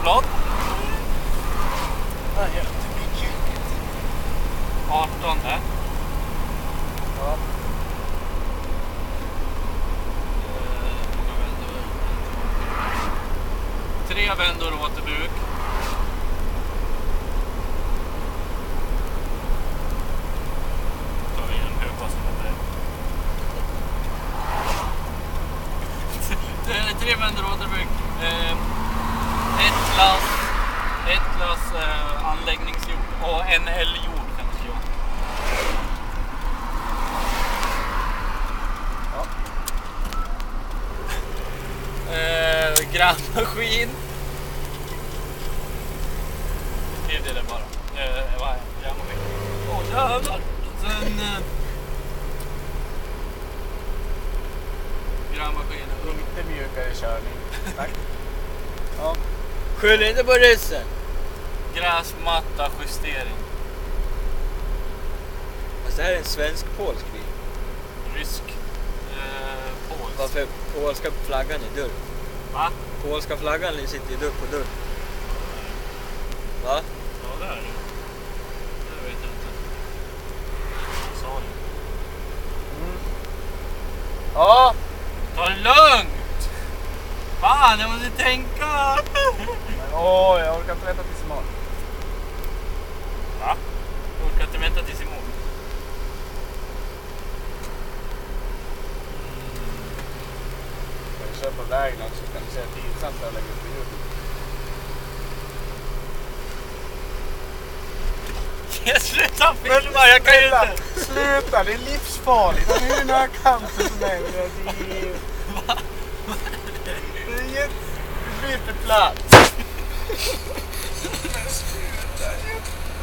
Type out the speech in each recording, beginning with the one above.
flott. Det är jättemycket. 18. Ja. Många vändor. 3 vändor återbruk. Tar vi en högkostnad. Det är 3 vändor återbruk. Ett lass anläggningsjord och en älgjord kan det vara. Grävmaskin. Skriv det där bara. Vad är grävmaskin? Åh jävlar. Sen grävmaskin. Lite mjukare körning. Tack. Ja. Skyll inte på ryssen. Gräsmatta justering. Alltså det här är en svensk-polsk bil. Rysk. Polsk. Varför polska flaggan i dörr? Va? Polska flaggan sitter ju på dörr. Va? Ja, det är det. Det vet jag inte. Jag sa det. Ja. Ta det lugnt! Fan, jag måste tänka! Men jag orkar inte vänta tills imorgon. Va? Jag orkar inte vänta tills imorgon. Jag kör på vägen också, kan du säga tidsamt att lägga upp på YouTube. Sluta filma, jag kan ju inte! Sluta, det är livsfarligt. Han är ju nära kanten som är. Det är byter plats.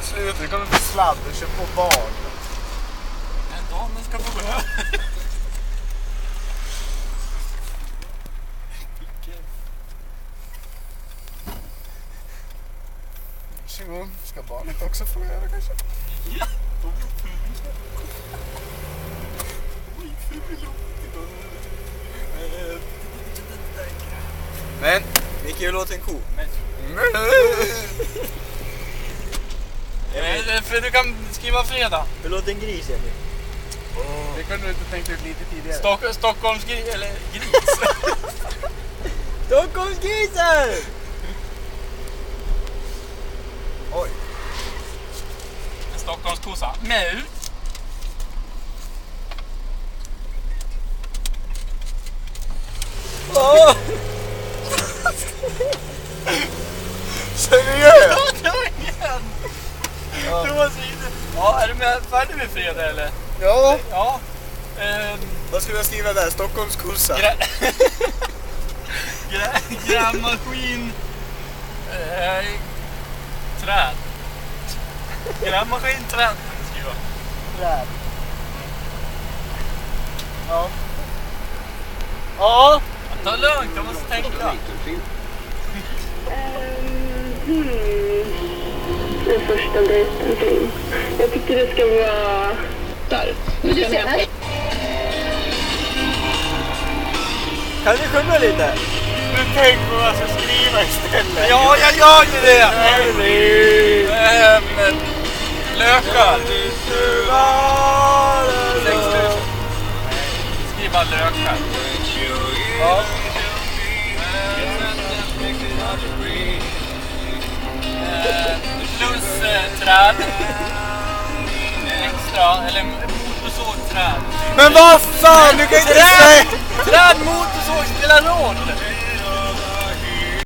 Sluta, det kommer bli sladd och kör på barn. Men damen ska få gå över. Varsågod, ska barnet också få göra kanske? Ja! Men, Micke, hur låter en ko? För du kan skriva fredag. Hur låter en gris, Emil? Det kunde du inte tänkt ut lite tidigare. Stockholms gris, eller gris. Stockholmsgrisen! Oj. En Stockholmskossa. Mu. Åh! Seriöst? Ja, det var så inte. Ja, är du färdig med fredag eller? Ja. Ja. Vad skulle jag skriva där? Stockholmskossa? Grävmaskin. Träd. Grävmaskin, träd kan du skriva. Träd. Ja. Ja. Ta lugnt, jag måste tänka. Den första dejten till. Jag tycker det ska vara där. Men du ser här. Kan du sjunga lite? Du tänker på vad jag ska skriva istället. Ja, jag gör ju det! Lökar. 6 000. Skriv bara lökar. Ja. Plus träd. Extra, eller motorsågträd. Men vad fan, du kan inte säga! Träd, motorsåg spelar roll!